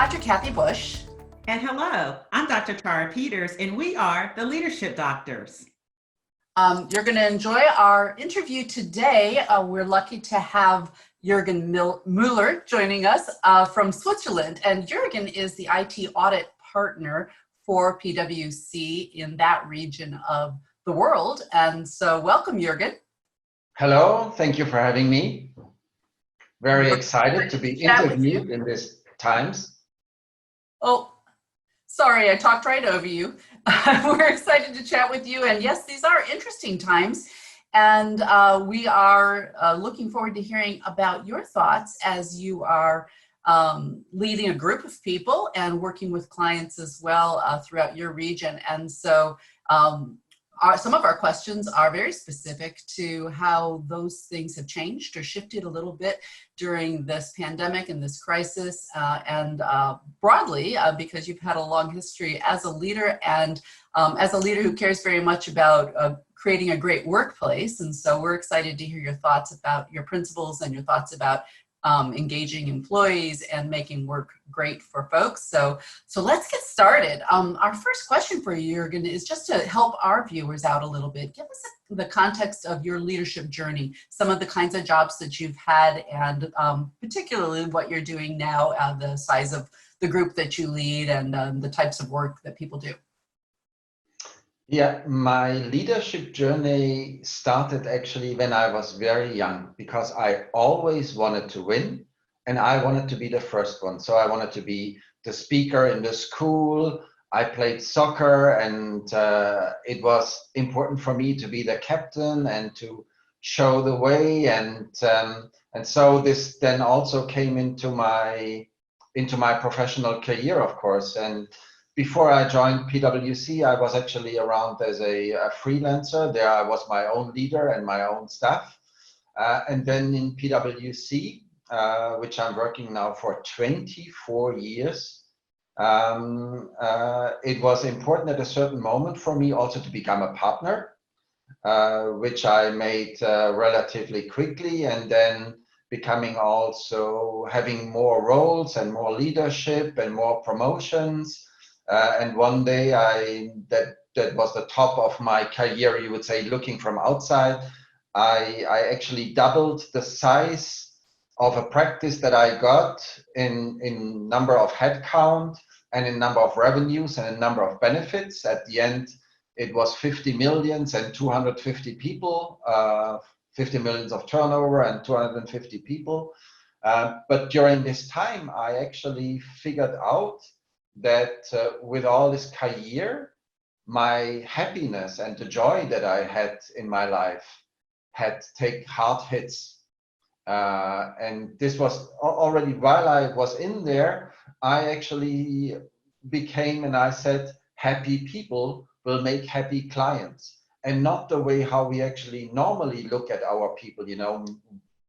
Dr. Kathy Bush. And hello, I'm Dr. Tara Peters, and we are the Leadership Doctors. You're going to enjoy our interview today. We're lucky to have Jürgen Müller joining us from Switzerland. And Jürgen is the IT audit partner for PwC in that region of the world. And so welcome, Jürgen. Hello, thank you for having me. Very excited to be interviewed in these times. Oh, sorry, I talked right over you. We're excited to chat with you. And yes, these are interesting times. And we are looking forward to hearing about your thoughts as you are leading a group of people and working with clients as well throughout your region. And so some of our questions are very specific to how those things have changed or shifted a little bit during this pandemic and this crisis, and broadly, because you've had a long history as a leader and as a leader who cares very much about creating a great workplace. And so we're excited to hear your thoughts about your principles and your thoughts about engaging employees and making work great for folks. So let's get started. Our first question for you, Jürgen, is just to help our viewers out a little bit. Give us the context of your leadership journey, some of the kinds of jobs that you've had, and particularly what you're doing now, the size of the group that you lead, and the types of work that people do. Yeah, my leadership journey started actually when I was very young, because I always wanted to win and I wanted to be the first one. So I wanted to be the speaker in the school. I played soccer, and it was important for me to be the captain and to show the way. And so this then also came into my professional career, of course. And before I joined PwC, I was actually around as a freelancer. There I was my own leader and my own staff. And then in PwC, which I'm working now for 24 years, it was important at a certain moment for me also to become a partner, which I made relatively quickly, and then becoming also having more roles and more leadership and more promotions. And one day that was the top of my career, you would say, looking from outside. I actually doubled the size of a practice that I got in number of headcount and in number of revenues and in number of benefits. At the end, it was 50 millions and 250 people, 50 millions of turnover and 250 people. But during this time, I actually figured out that with all this career, my happiness and the joy that I had in my life had taken hard hits. And this was already while I was in there, I actually became, and I said, happy people will make happy clients, and not the way how we actually normally look at our people,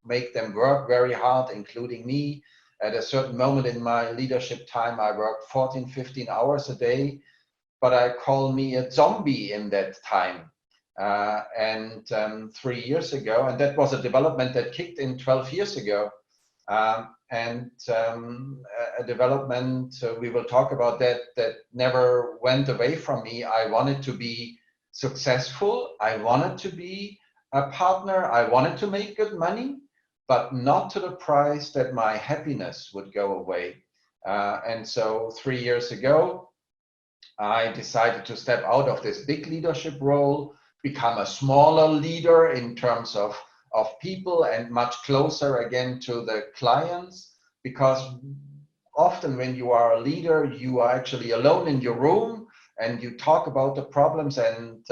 make them work very hard, including me. At a certain moment in my leadership time, I worked 14, 15 hours a day, but I call me a zombie in that time. 3 years ago, and that was a development that kicked in 12 years ago. A development, we will talk about that never went away from me. I wanted to be successful. I wanted to be a partner. I wanted to make good money, but not to the price that my happiness would go away. And so 3 years ago, I decided to step out of this big leadership role, become a smaller leader in terms of people, and much closer again to the clients, because often when you are a leader, you are actually alone in your room and you talk about the problems, and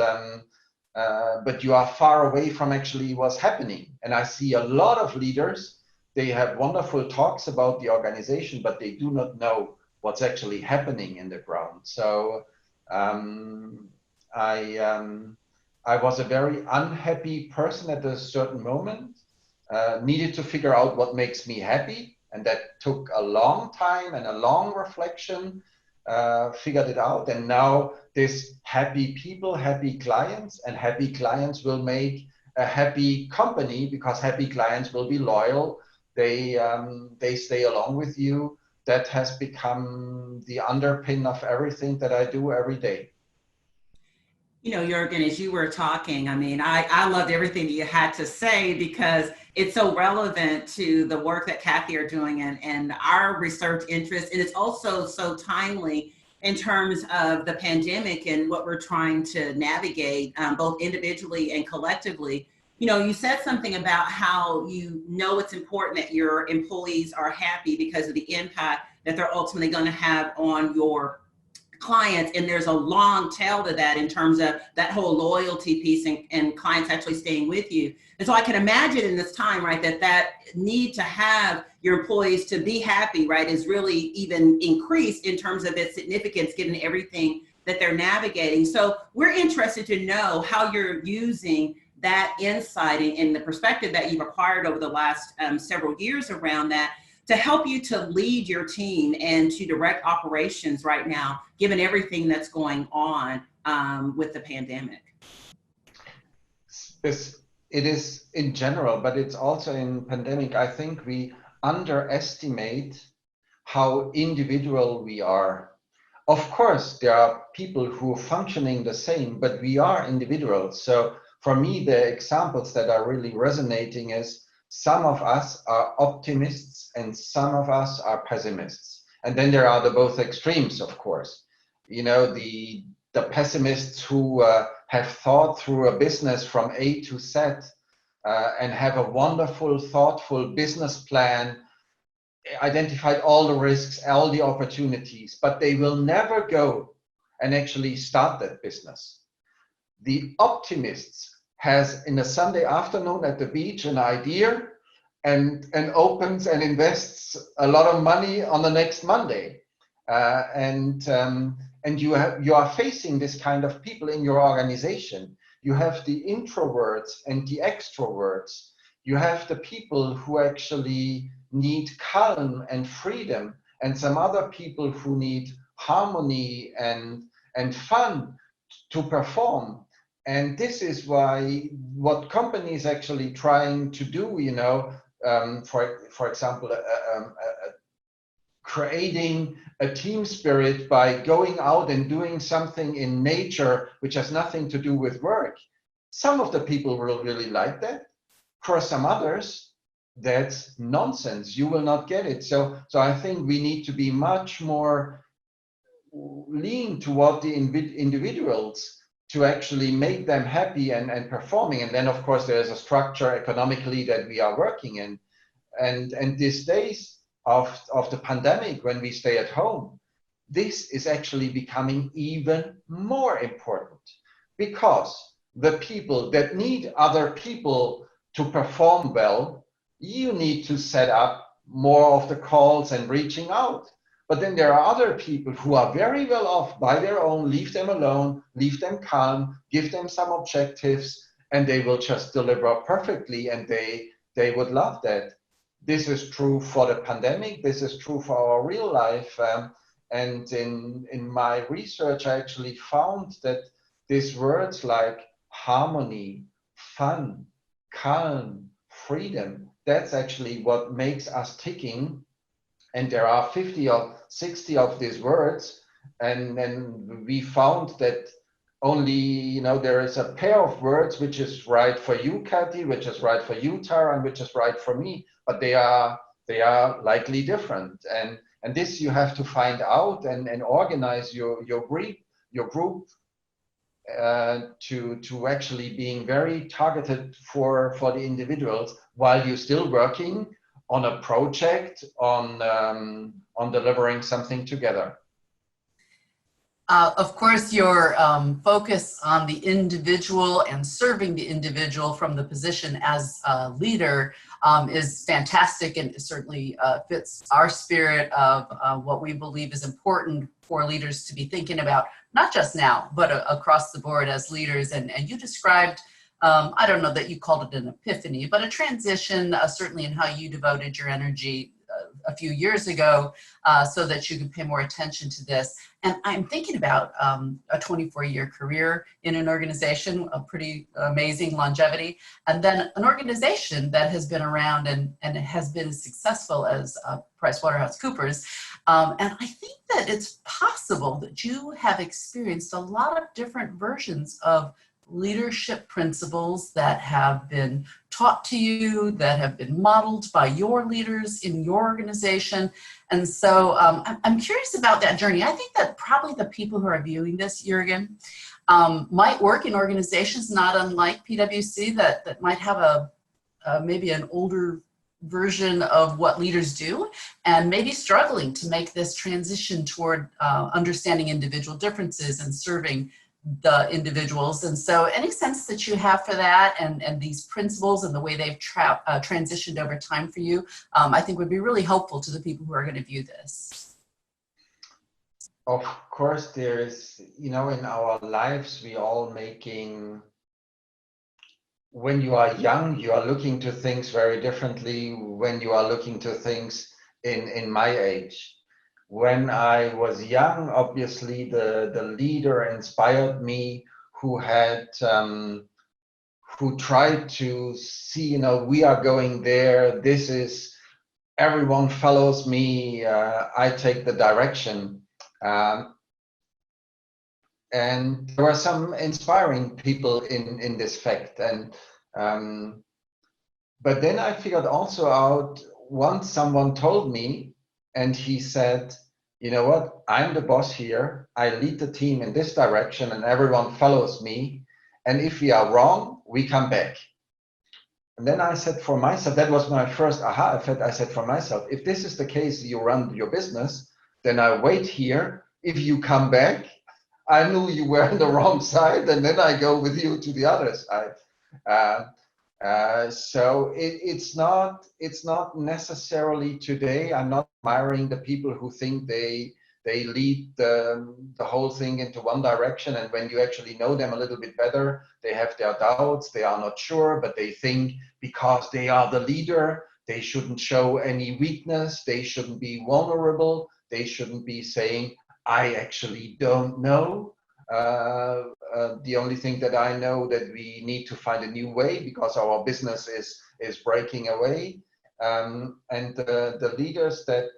but you are far away from actually what's happening. And I see a lot of leaders, they have wonderful talks about the organization, but they do not know what's actually happening in the ground. So I was a very unhappy person at a certain moment, needed to figure out what makes me happy. And that took a long time and a long reflection, figured it out. And now this happy people, happy clients, and happy clients will make a happy company, because happy clients will be loyal. They stay along with you. that has become the underpin of everything that I do every day. You know, Jürgen, as you were talking, I mean, I loved everything that you had to say because it's so relevant to the work that Kathy are doing and our research interest. And it's also so timely in terms of the pandemic and what we're trying to navigate, both individually and collectively. You know, you said something about how you know it's important that your employees are happy because of the impact that they're ultimately going to have on your clients, and there's a long tail to that in terms of that whole loyalty piece and clients actually staying with you. And so I can imagine in this time, right, that need to have your employees to be happy, right, is really even increased in terms of its significance given everything that they're navigating. So we're interested to know how you're using that insight and the perspective that you've acquired over the last several years around that to help you to lead your team and to direct operations right now, given everything that's going on with the pandemic? It is in general, but it's also in pandemic. I think we underestimate how individual we are. Of course, there are people who are functioning the same, but we are individuals. So for me, the examples that are really resonating is some of us are optimists and some of us are pessimists. And then there are the both extremes, of course. You know, the pessimists who have thought through a business from A to Z and have a wonderful, thoughtful business plan, identified all the risks, all the opportunities, but they will never go and actually start that business. The optimists has in a Sunday afternoon at the beach an idea and opens and invests a lot of money on the next Monday. And you are facing this kind of people in your organization. You have the introverts and the extroverts. You have the people who actually need calm and freedom, and some other people who need harmony and fun to perform. And this is why what companies actually trying to do, you know, for example, creating a team spirit by going out and doing something in nature which has nothing to do with work. Some of the people will really like that. For some others, that's nonsense. You will not get it. So I think we need to be much more lean toward the individuals to actually make them happy and performing. And then, of course, there's a structure economically that we are working in. And these days of the pandemic, when we stay at home, this is actually becoming even more important because the people that need other people to perform well, you need to set up more of the calls and reaching out. But then there are other people who are very well off by their own. Leave them alone, leave them calm, give them some objectives, and they will just deliver perfectly, and they would love that. This is true for the pandemic. This is true for our real life. And in my research, I actually found that these words like harmony, fun, calm, freedom, that's actually what makes us ticking. And there are 50 or 60 of these words. And then we found that only, you know, there is a pair of words which is right for you, Kathy, which is right for you, Tara, and which is right for me. But they are likely different. And this you have to find out and organize your group to actually being very targeted for the individuals while you're still working on a project, on delivering something together. Of course, your focus on the individual and serving the individual from the position as a leader is fantastic, and it certainly fits our spirit of what we believe is important for leaders to be thinking about, not just now, but across the board as leaders. And you described, I don't know that you called it an epiphany, but a transition, certainly in how you devoted your energy a few years ago so that you could pay more attention to this. And I'm thinking about a 24-year career in an organization, a pretty amazing longevity, and then an organization that has been around and has been as successful as PricewaterhouseCoopers. And I think that it's possible that you have experienced a lot of different versions of leadership principles that have been taught to you, that have been modeled by your leaders in your organization. And so I'm curious about that journey. I think that probably the people who are viewing this, Jürgen, might work in organizations not unlike PwC that might have maybe an older version of what leaders do, and maybe struggling to make this transition toward understanding individual differences and serving the individuals. And so any sense that you have for that and these principles and the way they've transitioned over time for you, I think would be really helpful to the people who are going to view this. Of course, there is, in our lives, we all making, when you are young, you are looking to things very differently when you are looking to things in my age. When I was young, obviously the leader inspired me who tried to see, we are going there. This is, everyone follows me. I take the direction. And there were some inspiring people in this fact. And but then I figured also out, once someone told me, and he said, you know what, I'm the boss here. I lead the team in this direction and everyone follows me. And if we are wrong, we come back. And then I said for myself, that was my first aha effect. I said for myself, if this is the case, you run your business, then I wait here. If you come back, I knew you were on the wrong side, and then I go with you to the other side. So it's not necessarily today. I'm not admiring the people who think they lead the whole thing into one direction, and when you actually know them a little bit better, they have their doubts, they are not sure, but they think because they are the leader, they shouldn't show any weakness, they shouldn't be vulnerable, they shouldn't be saying, I actually don't know. The only thing that I know that we need to find a new way because our business is breaking away. And the leaders that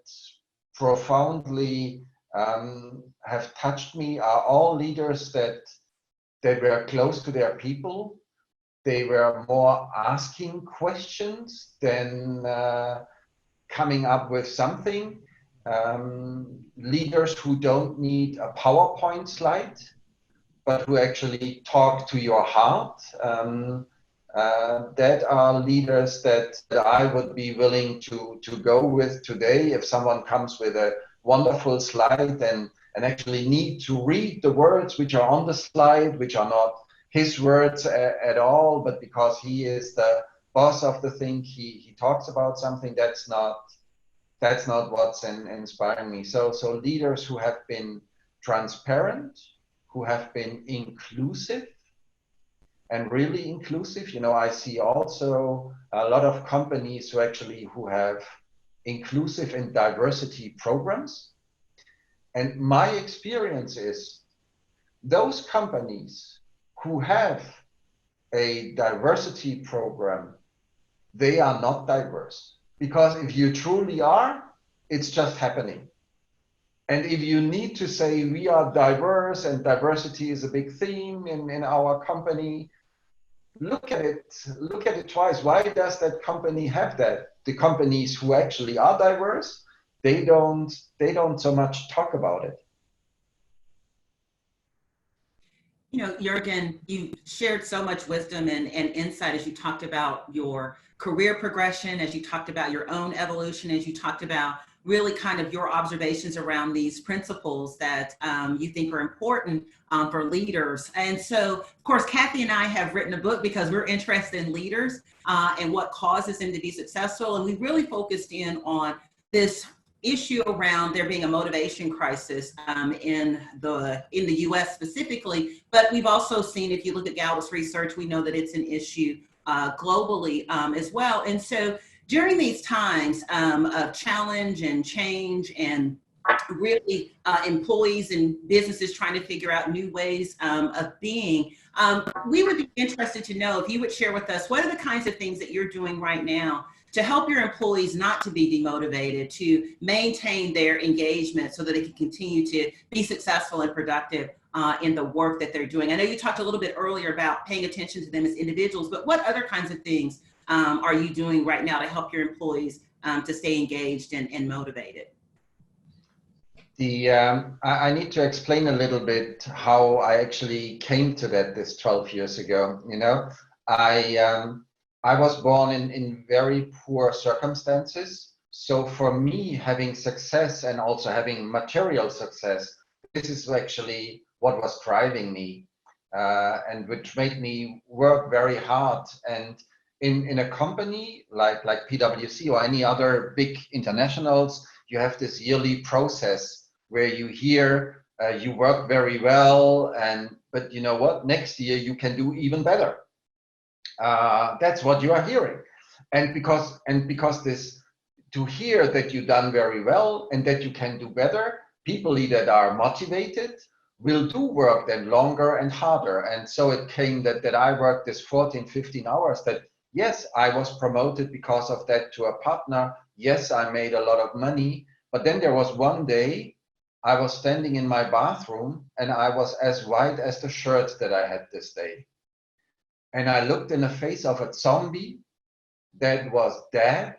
profoundly have touched me are all leaders that were close to their people. They were more asking questions than coming up with something. Leaders who don't need a PowerPoint slide, but who actually talk to your heart. That are leaders that I would be willing to go with today. If someone comes with a wonderful slide and actually need to read the words which are on the slide, which are not his words at all, but because he is the boss of the thing, he talks about something, that's not what's inspiring me. So leaders who have been transparent, who have been inclusive, and really inclusive. I see also a lot of companies who have inclusive and diversity programs. And my experience is those companies who have a diversity program, they are not diverse. Because if you truly are, it's just happening. And if you need to say we are diverse and diversity is a big theme in our company, look at it twice. Why does that company have that? The companies who actually are diverse, they don't so much talk about it. Jürgen, you shared so much wisdom and insight as you talked about your career progression, as you talked about your own evolution, as you talked about really kind of your observations around these principles that you think are important for leaders. And so, of course, Kathy and I have written a book because we're interested in leaders and what causes them to be successful. And we really focused in on this issue around there being a motivation crisis in the US specifically, but we've also seen, if you look at Gallup's research, we know that it's an issue globally as well. And so, during these times of challenge and change and really employees and businesses trying to figure out new ways of being, we would be interested to know if you would share with us what are the kinds of things that you're doing right now to help your employees not to be demotivated, to maintain their engagement so that they can continue to be successful and productive in the work that they're doing. I know you talked a little bit earlier about paying attention to them as individuals, but what other kinds of things are you doing right now to help your employees to stay engaged and motivated? I need to explain a little bit how I actually came to that this 12 years ago. You know, I was born in very poor circumstances. So for me, having success and also having material success, this is actually what was driving me, and which made me work very hard. And in a company like PwC or any other big internationals, you have this yearly process where you hear you work very well, but you know what? Next year you can do even better. That's what you are hearing, and because this to hear that you've done very well and that you can do better, people that are motivated will do work then longer and harder. And so it came that I worked this 14, 15 hours. That yes, I was promoted because of that to a partner. Yes, I made a lot of money. But then there was one day I was standing in my bathroom and I was as white as the shirt that I had this day. And I looked in the face of a zombie that was dead,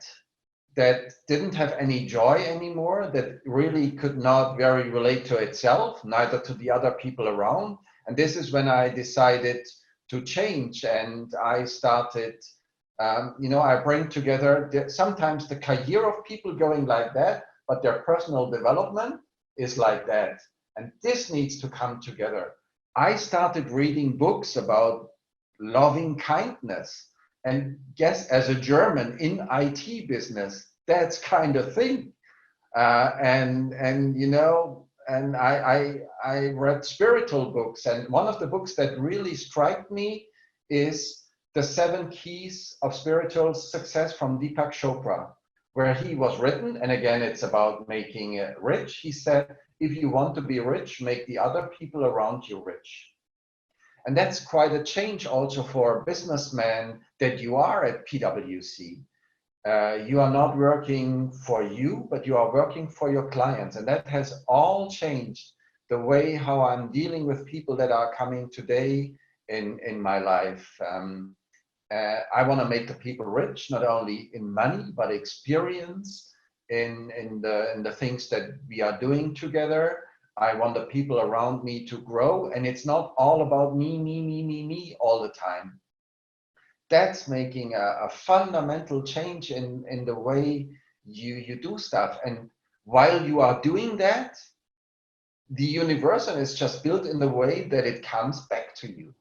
that didn't have any joy anymore, that really could not very relate to itself, neither to the other people around. And this is when I decided to change, and I started, I bring together sometimes the career of people going like that, but their personal development is like that. And this needs to come together. I started reading books about loving kindness. And guess, as a German in IT business, that's kind of thing. And I read spiritual books. And one of the books that really struck me is The 7 Keys of Spiritual Success from Deepak Chopra, where he was written, and again, it's about making it rich. He said, if you want to be rich, make the other people around you rich. And that's quite a change also for a businessman that you are at PwC. You are not working for you, but you are working for your clients. And that has all changed the way how I'm dealing with people that are coming today in my life. I want to make the people rich, not only in money, but experience in the things that we are doing together. I want the people around me to grow, and it's not all about me all the time. That's making a fundamental change in the way you do stuff. And while you are doing that, the universal is just built in the way that it comes back to you.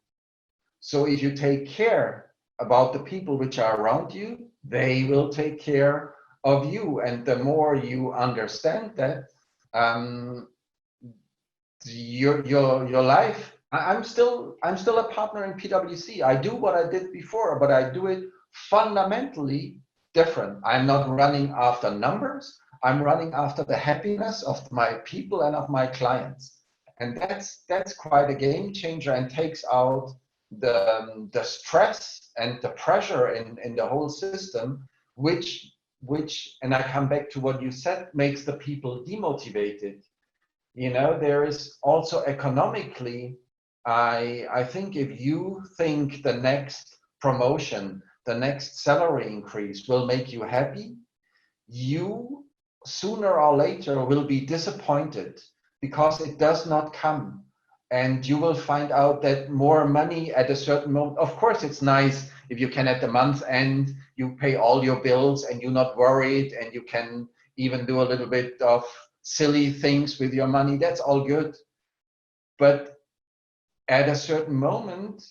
So if you take care about the people which are around you, they will take care of you. And the more you understand that, your life. I'm still a partner in PwC. I do what I did before, but I do it fundamentally different. I'm not running after numbers. I'm running after the happiness of my people and of my clients. And that's quite a game changer, and takes out the stress and the pressure in the whole system, which, and I come back to what you said, makes the people demotivated. You know, there is also economically, I think if you think the next promotion, the next salary increase will make you happy, you sooner or later will be disappointed because it does not come. And you will find out that more money at a certain moment, of course, it's nice if you can at the month end, you pay all your bills and you're not worried, and you can even do a little bit of silly things with your money. That's all good. But at a certain moment,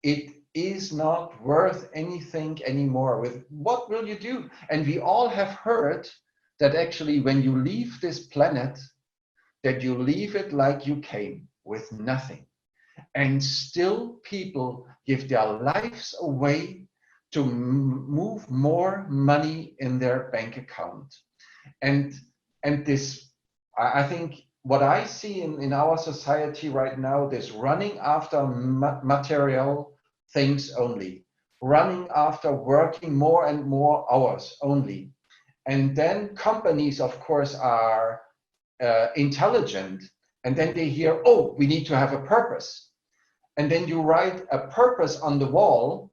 it is not worth anything anymore. With what will you do? And we all have heard that actually when you leave this planet, that you leave it like you came, with nothing. And still people give their lives away to move more money in their bank account. And this, I think what I see in our society right now, this running after material things only, running after working more and more hours only. And then companies, of course, are intelligent, and then they hear, oh, we need to have a purpose. And then you write a purpose on the wall,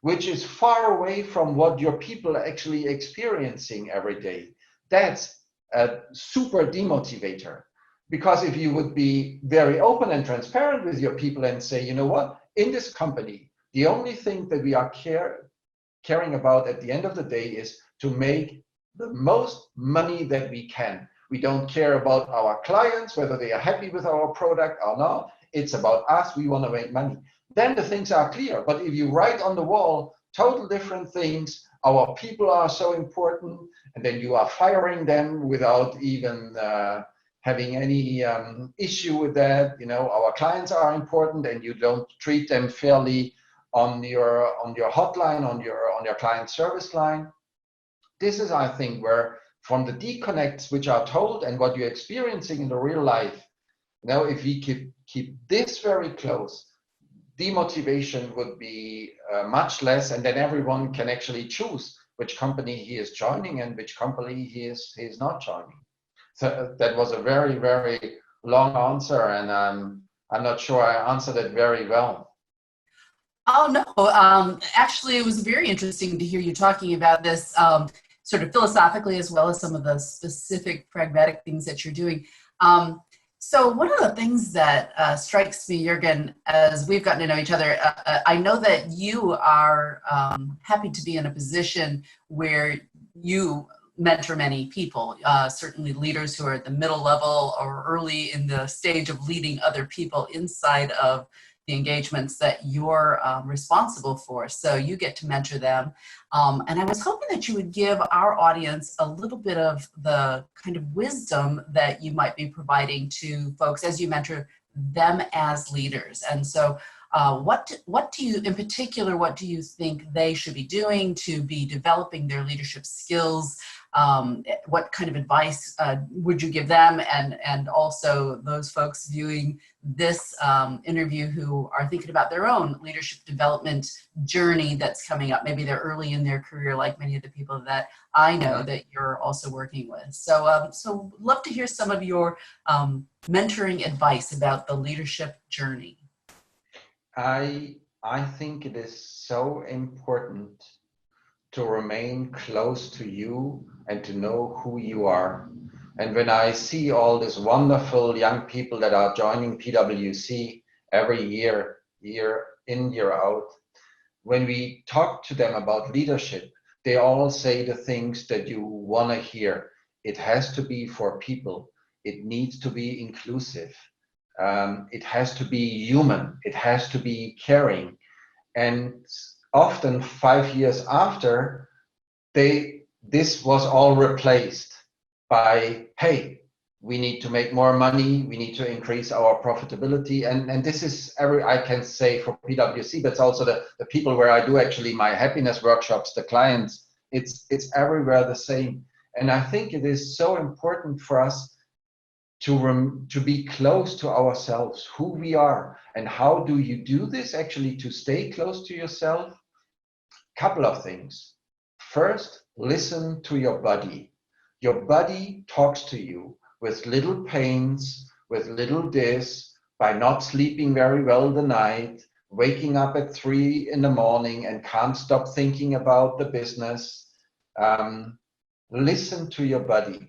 which is far away from what your people are actually experiencing every day. That's a super demotivator. Because if you would be very open and transparent with your people and say, you know what, in this company, the only thing that we are caring about at the end of the day is to make the most money that we can. We don't care about our clients, whether they are happy with our product or not. It's about us. We want to make money. Then the things are clear. But if you write on the wall total different things, our people are so important, and then you are firing them without even having any issue with that. You know, our clients are important, and you don't treat them fairly on your hotline, on your client service line. This is, I think, where from the disconnects which are told and what you're experiencing in the real life, you know, if we keep this very close, demotivation would be much less, and then everyone can actually choose which company he is joining and which company he is not joining. So that was a very, very long answer, and I'm not sure I answered it very well. Oh, no. Actually, it was very interesting to hear you talking about this sort of philosophically, as well as some of the specific pragmatic things that you're doing. So one of the things that strikes me, Jürgen, as we've gotten to know each other, I know that you are happy to be in a position where you mentor many people, certainly leaders who are at the middle level or early in the stage of leading other people inside of the engagements that you're responsible for. So you get to mentor them. And I was hoping that you would give our audience a little bit of the kind of wisdom that you might be providing to folks as you mentor them as leaders. And so what do you, in particular, what do you think they should be doing to be developing their leadership skills? What kind of advice would you give them, and also those folks viewing this interview who are thinking about their own leadership development journey that's coming up? Maybe they're early in their career, like many of the people that I know that you're also working with. So, so love to hear some of your mentoring advice about the leadership journey. I think it is so important to remain close to you and to know who you are. And when I see all these wonderful young people that are joining PwC every year, year in, year out, when we talk to them about leadership, they all say the things that you want to hear. It has to be for people. It needs to be inclusive. It has to be human. It has to be caring. And often 5 years after, this was all replaced by, hey, we need to make more money, we need to increase our profitability. And this is I can say for PwC, but it's also the people where I do actually my happiness workshops, the clients, it's everywhere the same. And I think it is so important for us to be close to ourselves, who we are. And how do you do this actually to stay close to yourself? Couple of things. First, listen to your body. Your body talks to you with little pains, with little this, by not sleeping very well the night, waking up at 3 in the morning and can't stop thinking about the business. Listen to your body.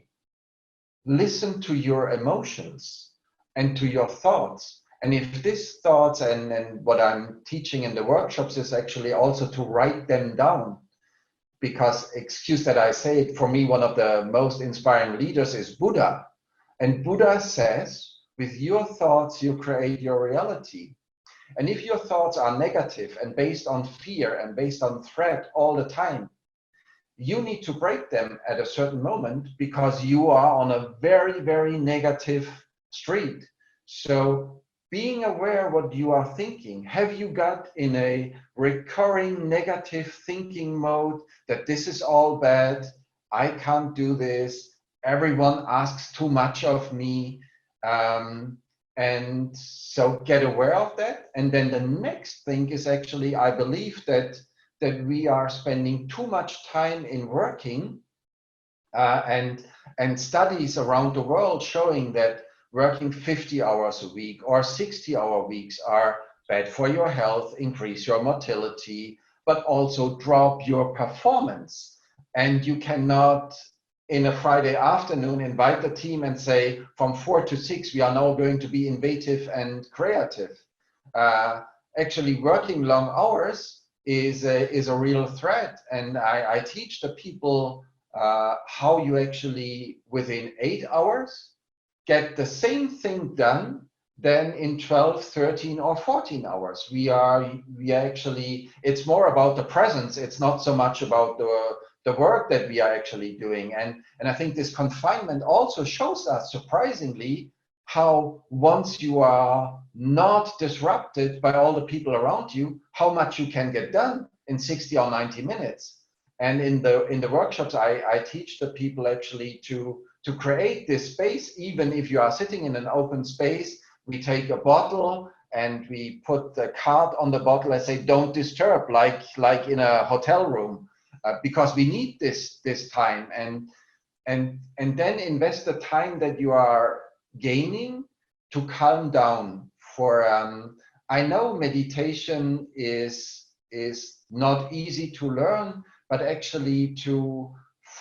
Listen to your emotions and to your thoughts. And if these thoughts and what I'm teaching in the workshops is actually also to write them down, because, excuse that I say it, for me, one of the most inspiring leaders is Buddha. And Buddha says, with your thoughts, you create your reality. And if your thoughts are negative and based on fear and based on threat all the time, you need to break them at a certain moment, because you are on a very, very negative street. So being aware what you are thinking. Have you got in a recurring negative thinking mode that this is all bad, I can't do this, everyone asks too much of me, and so get aware of that. And then the next thing is actually, I believe that we are spending too much time in working, and studies around the world showing that working 50 hours a week or 60-hour weeks are bad for your health, increase your motility, but also drop your performance. And you cannot, in a Friday afternoon, invite the team and say, from 4 to 6, we are now going to be innovative and creative. Actually, working long hours is a real threat. And I teach the people how you actually, within 8 hours, get the same thing done than in 12, 13, or 14 hours. We actually, it's more about the presence. It's not so much about the work that we are actually doing. And I think this confinement also shows us, surprisingly, how once you are not disrupted by all the people around you, how much you can get done in 60 or 90 minutes. And in the workshops, I teach the people actually to create this space. Even if you are sitting in an open space, we take a bottle and we put the card on the bottle and say, don't disturb, like in a hotel room, because we need this time. And then invest the time that you are gaining to calm down. For I know meditation is not easy to learn, but actually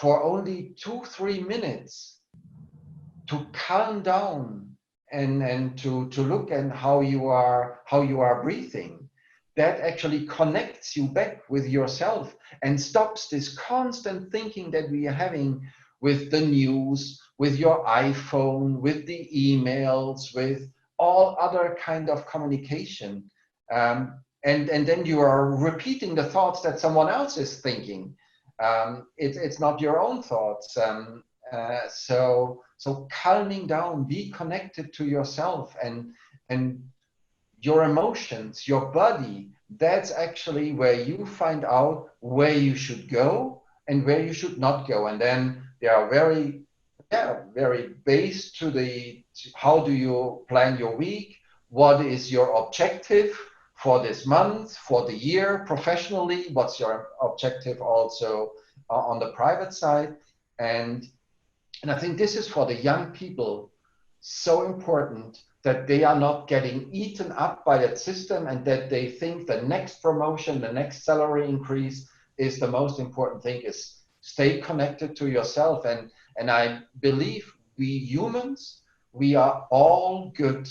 for only 2-3 minutes to calm down and to look at how you are breathing, that actually connects you back with yourself and stops this constant thinking that we are having with the news, with your iPhone, with the emails, with all other kind of communication. And then you are repeating the thoughts that someone else is thinking. It's not your own thoughts. So calming down, be connected to yourself and your emotions, your body. That's actually where you find out where you should go and where you should not go. And then they are very based to how do you plan your week? What is your objective for this month, for the year, professionally? What's your objective also on the private side? And I think this is for the young people so important, that they are not getting eaten up by that system and that they think the next promotion, the next salary increase is the most important thing. Is stay connected to yourself. And I believe we humans, we are all good.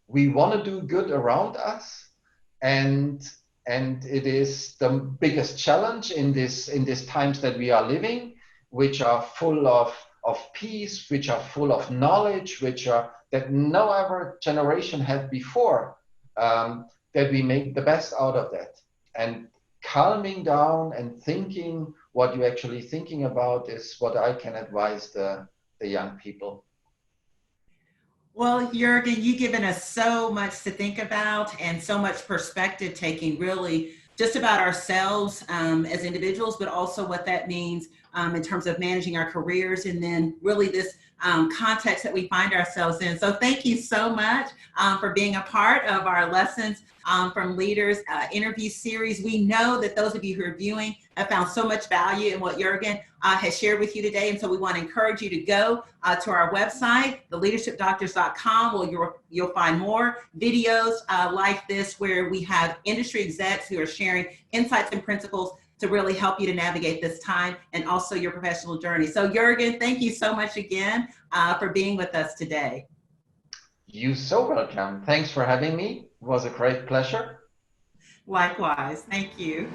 We want to do good around us. And it is the biggest challenge in this times that we are living, which are full of peace, which are full of knowledge, that no other generation had before, that we make the best out of that. And calming down and thinking what you're actually thinking about is what I can advise the young people. Well, Jürgen, you've given us so much to think about and so much perspective taking, really, just about ourselves as individuals, but also what that means in terms of managing our careers, and then really this context that we find ourselves in. So thank you so much for being a part of our Lessons from Leaders interview series. We know that those of you who are viewing have found so much value in what Jürgen has shared with you today. And so we want to encourage you to go to our website, theleadershipdoctors.com, where you'll find more videos like this, where we have industry execs who are sharing insights and principles to really help you to navigate this time and also your professional journey. So Jürgen, thank you so much again for being with us today. You're so welcome. Thanks for having me. It was a great pleasure. Likewise. Thank you.